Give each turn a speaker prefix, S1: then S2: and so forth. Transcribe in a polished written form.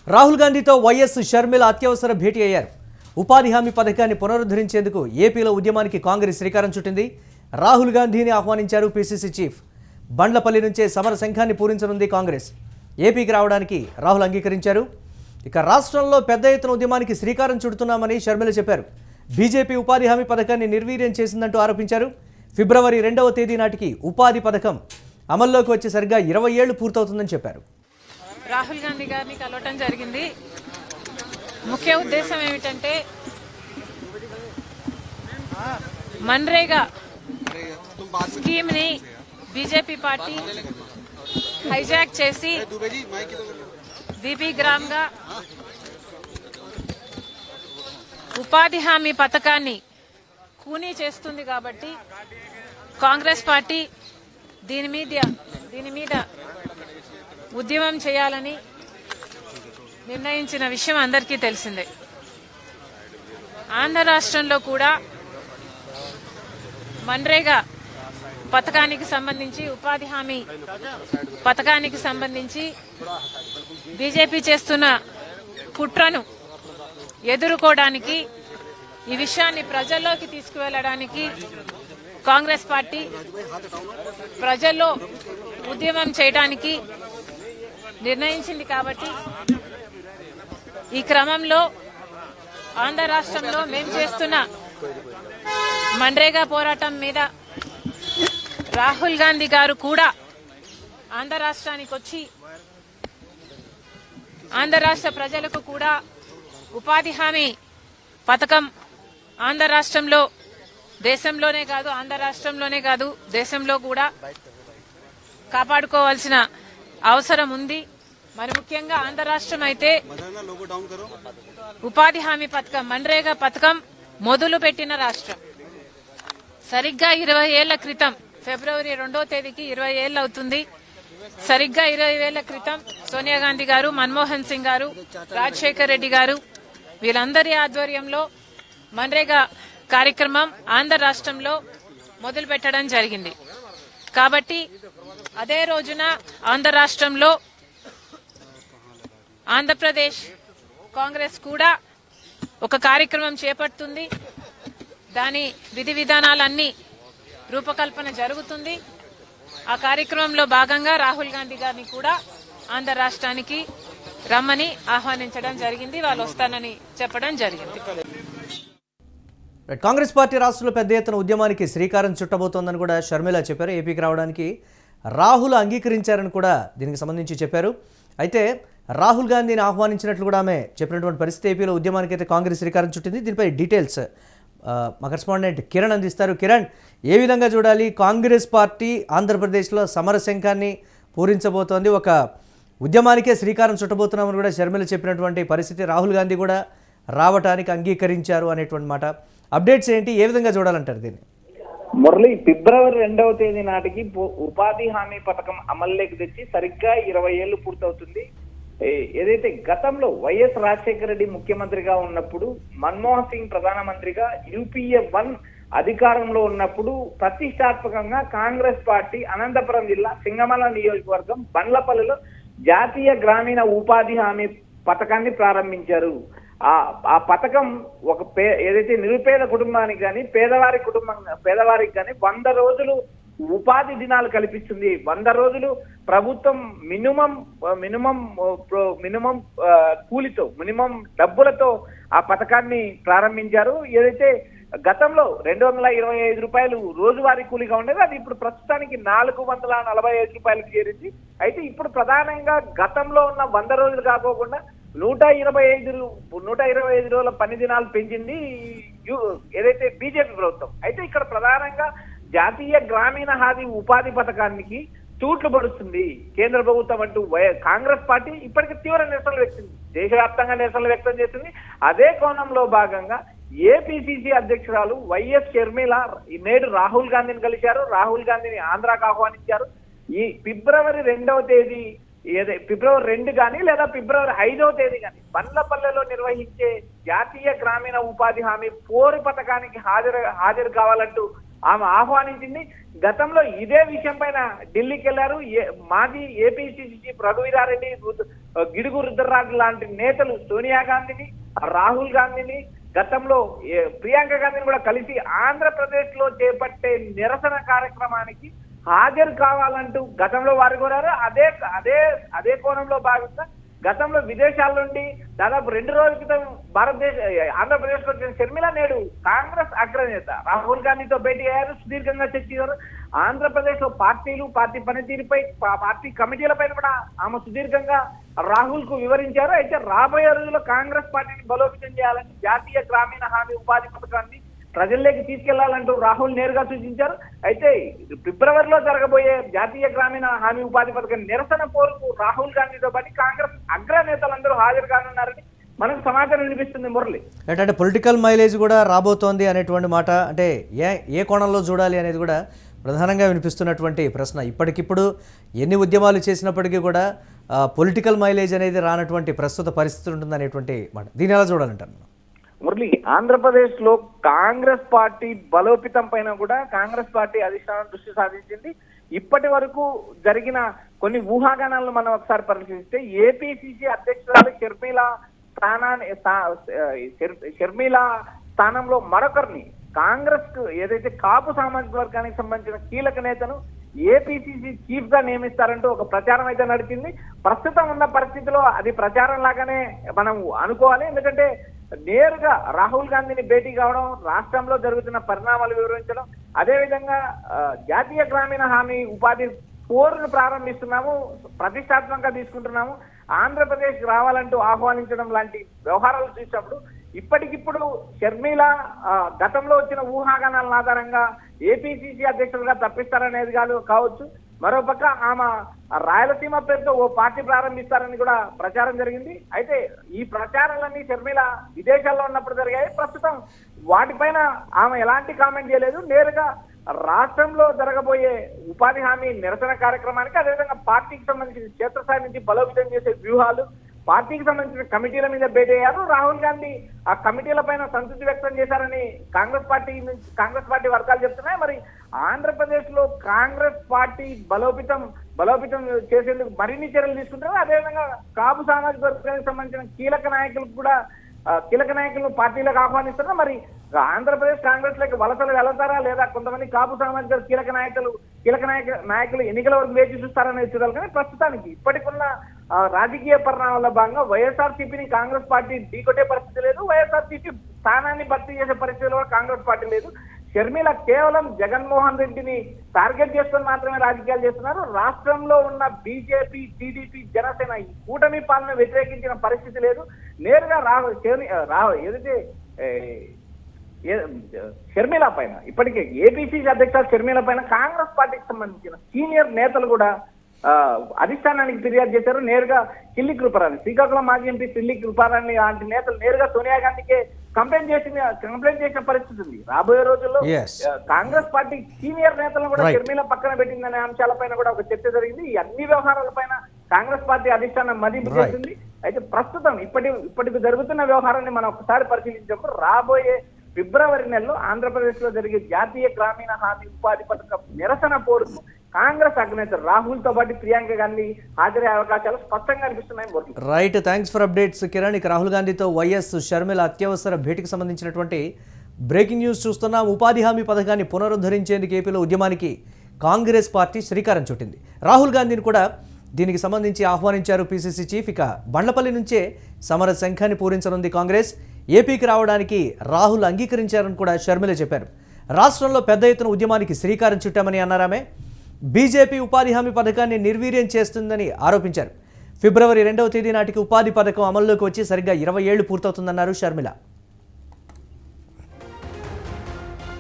S1: రాహుల్ గాంధీతో వైఎస్ షర్మిల అత్యవసర భేటీ అయ్యారు. ఉపాధి హామీ పథకాన్ని పునరుద్ధరించేందుకు ఏపీలో ఉద్యమానికి కాంగ్రెస్ శ్రీకారం చుట్టింది. రాహుల్ గాంధీని ఆహ్వానించారు పీసీసీ చీఫ్. బండ్లపల్లి నుంచే సమర సంఘాన్ని పూరించనుంది కాంగ్రెస్. ఏపీకి రావడానికి రాహుల్ అంగీకరించారు. ఇక రాష్ట్రంలో పెద్ద ఎత్తున ఉద్యమానికి శ్రీకారం చుడుతున్నామని షర్మిల చెప్పారు. బీజేపీ ఉపాధి హామీ పథకాన్ని నిర్వీర్యం చేసిందంటూ ఆరోపించారు. ఫిబ్రవరి 2వ తేదీ నాటికి ఉపాధి పథకం అమల్లోకి వచ్చే సరిగ్గా 20 ఏళ్లు పూర్తవుతుందని చెప్పారు.
S2: రాహుల్ గాంధీ గారిని కలవటం జరిగింది. ముఖ్య ఉద్దేశం ఏమిటంటే మన్రేగా స్కీమ్ ని బీజేపీ పార్టీ హైజాక్ చేసి బీబీ గ్రామ్ గా ఉపాధి హామీ పథకాన్ని కూనీ చేస్తుంది కాబట్టి కాంగ్రెస్ పార్టీ దీని మీద ఉద్యమం చేయాలని నిర్ణయించిన విషయం అందరికీ తెలిసిందే. ఆంధ్ర రాష్ట్రంలో కూడా మన్రేగా పథకానికి సంబంధించి ఉపాధి హామీ పథకానికి సంబంధించి బీజేపీ చేస్తున్న కుట్రను ఎదుర్కోవడానికి ఈ విషయాన్ని ప్రజల్లోకి తీసుకువెళ్లడానికి కాంగ్రెస్ పార్టీ ప్రజల్లో ఉద్యమం చేయడానికి నిర్ణయించింది. కాబట్టి ఈ క్రమంలో ఆంధ్ర రాష్ట్రంలో మేము చేస్తున్న మన్రేగా పోరాటం మీద రాహుల్ గాంధీ గారు కూడా ఆంధ్ర రాష్ట్రానికి వచ్చి ఆంధ్ర రాష్ట్ర ప్రజలకు కూడా ఉపాధి హామీ పథకం ఆంధ్ర రాష్ట్రంలో దేశంలోనే కాదు ఆంధ్ర రాష్ట్రంలోనే కాదు దేశంలో కూడా కాపాడుకోవాల్సిన అవసరం ఉంది. మరి ముఖ్యంగా ఆంధ్ర రాష్ట్రం అయితే ఉపాధి హామీ పథకం మన్రేగా పథకం మొదలు పెట్టిన రాష్ట్రం. సరిగ్గా 20 ఏళ్ల క్రితం ఫిబ్రవరి 2వ తేదీకి 20 ఏళ్లు అవుతుంది. సరిగ్గా 20 ఏళ్ల క్రితం సోనియా గాంధీ గారు, మన్మోహన్ సింగ్ గారు, రాజశేఖర్ రెడ్డి గారు వీళ్ళందరి ఆధ్వర్యంలో మన్రేగా కార్యక్రమం ఆంధ్ర రాష్ట్రంలో మొదలు పెట్టడం జరిగింది. కాబట్టి అదే రోజున ఆంధ్ర రాష్ట్రంలో ఆంధ్రప్రదేశ్ కాంగ్రెస్ కూడా ఒక కార్యక్రమం చేపడుతుంది. దాని విధి విధానాలన్నీ రూపకల్పన జరుగుతుంది. ఆ కార్యక్రమంలో భాగంగా రాహుల్ గాంధీ గారిని కూడా ఆంధ్ర రాష్ట్రానికి రమ్మని ఆహ్వానించడం జరిగింది. వాళ్ళు వస్తానని చెప్పడం జరిగింది.
S1: కాంగ్రెస్ పార్టీ రాష్ట్రంలో పెద్ద ఎత్తున ఉద్యమానికి శ్రీకారం చుట్టబోతోందని కూడా షర్మిల చెప్పారు. ఏపీకి రావడానికి రాహుల్ అంగీకరించారని కూడా దీనికి సంబంధించి చెప్పారు. అయితే రాహుల్ గాంధీని ఆహ్వానించినట్లు కూడా ఆమె చెప్పినటువంటి పరిస్థితి. ఏపీలో ఉద్యమానికి అయితే కాంగ్రెస్ శ్రీకారం చుట్టింది. దీనిపై డీటెయిల్స్ మా కరెస్పాండెంట్ కిరణ్ అందిస్తారు. కిరణ్, ఏ విధంగా చూడాలి? కాంగ్రెస్ పార్టీ ఆంధ్రప్రదేశ్లో సమర శంఖాన్ని పూరించబోతోంది. ఒక ఉద్యమానికే శ్రీకారం చుట్టబోతున్నామని కూడా షర్మిల చెప్పినటువంటి పరిస్థితి. రాహుల్ గాంధీ కూడా రావటానికి అంగీకరించారు అనేటువంటి మాట. అప్డేట్స్ ఏంటి? ఏ విధంగా చూడాలంటారు దీన్ని?
S3: మురళి, ఫిబ్రవరి 2వ తేదీ నాటికి ఉపాధి హామీ పథకం అమల్లోకి తెచ్చి సరిగ్గా 20 ఏళ్లు పూర్తవుతుంది. ఏదైతే గతంలో వైఎస్ రాజశేఖర రెడ్డి ముఖ్యమంత్రిగా ఉన్నప్పుడు, మన్మోహన్ సింగ్ ప్రధానమంత్రిగా, యూపీఏ 1 అధికారంలో ఉన్నప్పుడు ప్రతిష్టాత్మకంగా కాంగ్రెస్ పార్టీ అనంతపురం జిల్లా సింగమల నియోజకవర్గం బండ్లపల్లిలో జాతీయ గ్రామీణ ఉపాధి హామీ పథకాన్ని ప్రారంభించారు. ఆ పథకం ఒక ఏదైతే నిరుపేద కుటుంబానికి కానీ పేదవారికి కానీ 100 రోజులు ఉపాధి దినాలు కల్పిస్తుంది. 100 రోజులు ప్రభుత్వం మినిమం కూలితో, మినిమం డబ్బులతో ఆ పథకాన్ని ప్రారంభించారు. ఏదైతే గతంలో 225 రూపాయలు రోజువారీ కూలీగా ఉండేది, అది ఇప్పుడు ప్రస్తుతానికి 445 రూపాయలకు చేరింది. అయితే ఇప్పుడు ప్రధానంగా గతంలో ఉన్న 100 రోజులు కాకోకుండా 125 రోజుల పని దినాలు పెంచింది ఏదైతే బీజేపీ ప్రభుత్వం. అయితే ఇక్కడ ప్రధానంగా జాతీయ గ్రామీణ ఉపాధి పథకానికి తూట్లు పడుతుంది కేంద్ర ప్రభుత్వం అంటూ కాంగ్రెస్ పార్టీ ఇప్పటికీ తీవ్ర నిరసనలు దేశవ్యాప్తంగా నిరసనలు వ్యక్తం చేస్తుంది. అదే కోణంలో భాగంగా ఏపీసీసీ అధ్యక్షురాలు వైఎస్ షర్మిల నేడు రాహుల్ గాంధీని కలిశారు. రాహుల్ గాంధీని ఆంధ్రాకు ఆహ్వానించారు. ఈ ఫిబ్రవరి 2వ తేదీ ఫిబ్రవరి 2 కానీ లేదా ఫిబ్రవరి 5వ తేదీ కానీ బండ్లపల్లెలో నిర్వహించే జాతీయ గ్రామీణ ఉపాధి హామీ పోరు పథకానికి హాజరు కావాలంటూ ఆమె ఆహ్వానించింది. గతంలో ఇదే విషయం పైన ఢిల్లీకి వెళ్లారు మాజీ ఏపీసీసీ చీఫ్ రఘువీరారెడ్డి, గిడుగు రుద్రరాజు లాంటి నేతలు సోనియా గాంధీని, రాహుల్ గాంధీని, గతంలో ప్రియాంక గాంధీని కూడా కలిసి ఆంధ్రప్రదేశ్ లో చేపట్టే నిరసన కార్యక్రమానికి హాజరు కావాలంటూ గతంలో వారు కోరారు. అదే కోణంలో భాగంగా గతంలో విదేశాల నుండి దాదాపు 2 రోజుల క్రితం ఆంధ్రప్రదేశ్ లో వచ్చిన షర్మిల నేడు కాంగ్రెస్ అగ్రనేత రాహుల్ గాంధీతో భేటీ అయ్యారు, సుదీర్ఘంగా చర్చించారు. ఆంధ్రప్రదేశ్ లో పార్టీలు, పార్టీ పనితీరుపై, పార్టీ కమిటీలపైన కూడా ఆమె సుదీర్ఘంగా రాహుల్ కు వివరించారు. అయితే రాబోయే రోజుల్లో కాంగ్రెస్ పార్టీని బలోపేతం చేయాలని జాతీయ గ్రామీణ హామీ ఉపాధి పథకాన్ని ప్రజల్లోకి తీసుకెళ్లాలంటూ రాహుల్ నేరుగా సూచించారు. అయితే ఫిబ్రవరిలో జరగబోయే జాతీయ గ్రామీణ హామీ ఉపాధి పథకం నిరసన పోరుకు రాహుల్ గాంధీతో పాటు కాంగ్రెస్ అగ్రనేతలందరూ హాజరు కానున్నారని మనకు సమాచారం వినిపిస్తుంది. మురళి,
S1: అంటే పొలిటికల్ మైలేజ్ కూడా రాబోతోంది అనేటువంటి మాట, అంటే ఏ కోణంలో చూడాలి అనేది కూడా ప్రధానంగా వినిపిస్తున్నటువంటి ప్రశ్న. ఇప్పటికిప్పుడు ఎన్ని ఉద్యమాలు చేసినప్పటికీ కూడా పొలిటికల్ మైలేజ్ అనేది రానటువంటి ప్రస్తుత పరిస్థితి ఉంటుందనేటువంటి మాట, దీన్ని ఎలా చూడాలంటారు?
S3: మురళి, ఆంధ్రప్రదేశ్ లో కాంగ్రెస్ పార్టీ బలోపేతం పైన కూడా కాంగ్రెస్ పార్టీ అధిష్టానం దృష్టి సాధించింది. ఇప్పటి వరకు జరిగిన కొన్ని ఊహాగానాలను మనం ఒకసారి పరిశీలిస్తే ఏపీసీసీ అధ్యక్షురాలు షర్మిల స్థానంలో మరొకరిని కాంగ్రెస్ కు ఏదైతే కాపు సామాజిక వర్గానికి సంబంధించిన కీలక నేతను ఏపీసీసీ చీఫ్ గా నియమిస్తారంటూ ఒక ప్రచారం అయితే నడిచింది. ప్రస్తుతం ఉన్న పరిస్థితిలో అది ప్రచారం లాగానే మనం అనుకోవాలి. ఎందుకంటే నేరుగా రాహుల్ గాంధీని భేటీ కావడం, రాష్ట్రంలో జరుగుతున్న పరిణామాలు వివరించడం, అదేవిధంగా జాతీయ గ్రామీణ హామీ ఉపాధి పోరును ప్రారంభిస్తున్నాము, ప్రతిష్టాత్మకంగా తీసుకుంటున్నాము, ఆంధ్రప్రదేశ్ రావాలంటూ ఆహ్వానించడం లాంటి వ్యవహారాలు చూసినప్పుడు ఇప్పటికిప్పుడు షర్మిల గతంలో వచ్చిన ఊహాగానాల ఆధారంగా ఏపీసీసీ అధ్యక్షులుగా తప్పిస్తారనేది కావచ్చు. మరోపక్క ఆమె రాయలసీమ పేరుతో ఓ పార్టీ ప్రారంభిస్తారని కూడా ప్రచారం జరిగింది. అయితే ఈ ప్రచారాలన్నీ షర్మిల విదేశాల్లో ఉన్నప్పుడు జరిగాయి. ప్రస్తుతం వాటిపైన ఆమె ఎలాంటి కామెంట్ చేయలేదు. నేరుగా రాష్ట్రంలో జరగబోయే ఉపాధి హామీ నిరసన కార్యక్రమానికి, అదేవిధంగా పార్టీకి సంబంధించిన క్షేత్రస్థాయి నుంచి బలోపేతం చేసే వ్యూహాలు, పార్టీకి సంబంధించిన కమిటీల మీద భేటీ అయ్యారు. రాహుల్ గాంధీ ఆ కమిటీల పైన సంతృప్తి వ్యక్తం చేశారని కాంగ్రెస్ పార్టీ వర్గాలు చెప్తున్నాయి. మరి ఆంధ్రప్రదేశ్ లో కాంగ్రెస్ పార్టీ బలోపేతం చేసేందుకు మరిన్ని చర్యలు తీసుకుంటారు. అదేవిధంగా కాపు సామాజిక వర్గానికి సంబంధించిన కీలక నాయకులను పార్టీలకు ఆహ్వానిస్తున్నారు. మరి ఆంధ్రప్రదేశ్ కాంగ్రెస్ లోకి వలసలు వెళతారా, లేదా కొంతమంది కాపు సామాజిక కీలక నాయకులు ఎన్నికల వరకు వేచి చూస్తారనేది చూడాలి. కానీ ప్రస్తుతానికి ఇప్పటికున్న రాజకీయ పరిణామాల్లో భాగంగా వైఎస్ఆర్సీపీని కాంగ్రెస్ పార్టీ ఢీకొట్టే పరిస్థితి లేదు. వైఎస్ఆర్సీపీ స్థానాన్ని భర్తీ చేసే పరిస్థితిలో కాంగ్రెస్ పార్టీ లేదు. షర్మిల కేవలం జగన్మోహన్ రెడ్డిని టార్గెట్ చేసుకొని మాత్రమే రాజకీయాలు చేస్తున్నారు. రాష్ట్రంలో ఉన్న బీజేపీ, టీడీపీ, జనసేన ఈ కూటమి పాలన వ్యతిరేకించిన పరిస్థితి లేదు. నేరుగా ఏదైతే షర్మిల పైన ఇప్పటికే ఏపీసీసీ అధ్యక్షులు షర్మిల పైన కాంగ్రెస్ పార్టీకి సంబంధించిన సీనియర్ నేతలు కూడా అధిష్టానానికి ఫిర్యాదు చేశారు. నేరుగా కిల్లి కృపారాణి, శ్రీకాకుళం మాజీ ఎంపీ కిల్లి కృపారాణి లాంటి నేతలు నేరుగా సోనియా గాంధీకే కంప్లైంట్ చేసిన పరిస్థితి ఉంది. రాబోయే రోజుల్లో కాంగ్రెస్ పార్టీ సీనియర్ నేతలను కూడా షర్మిల పక్కన పెట్టిందనే అంశాలపైన కూడా ఒక చర్చ జరిగింది. ఈ అన్ని వ్యవహారాలపైన కాంగ్రెస్ పార్టీ అధిష్టానం మదింపు చేసింది. అయితే ప్రస్తుతం ఇప్పటికి జరుగుతున్న వ్యవహారాన్ని మనం ఒకసారి పరిశీలించినప్పుడు రాబోయే ఫిబ్రవరి నెలలో ఆంధ్రప్రదేశ్ లో జరిగే జాతీయ గ్రామీణ హామీ ఉపాధి పథకం నిరసన పోరుకు కాంగ్రెస్ అగ్రనేత రాహుల్ తో పాటు ప్రియాంక గాంధీ హాజరయ్యే అవకాశాలు స్పష్టంగా అనిపిస్తున్నాయి.
S1: Right, thanks for updates Kiran. ఇక రాహుల్ గాంధీతో వైఎస్ షర్మిల అత్యవసర భేటీకి సంబంధించినటువంటి బ్రేకింగ్ న్యూస్ చూస్తున్నాం. ఉపాధి హామీ పథకాన్ని పునరుద్ధరించేందుకు ఏపీలో ఉద్యమానికి కాంగ్రెస్ పార్టీ శ్రీకారం చుట్టింది. రాహుల్ గాంధీని కూడా దీనికి సంబంధించి ఆహ్వానించారు పీసీసీ చీఫ్. ఇక బండ్లపల్లి నుంచే సమర శంఖాన్ని పూరించనుంది కాంగ్రెస్. ఏపీకి రావడానికి రాహుల్ అంగీకరించారని కూడా షర్మిల చెప్పారు. రాష్ట్రంలో పెద్ద ఎత్తున ఉద్యమానికి శ్రీకారం చుట్టామని అన్నారామె. బీజేపీ ఉపాధి హామీ పథకాన్ని నిర్వీర్యం చేస్తుందని ఆరోపించారు. ఫిబ్రవరి 2వ తేదీ నాటికి ఉపాధి పథకం అమల్లోకి వచ్చి సరిగ్గా 20 ఏళ్లు పూర్తవుతుందన్నారు షర్మిల.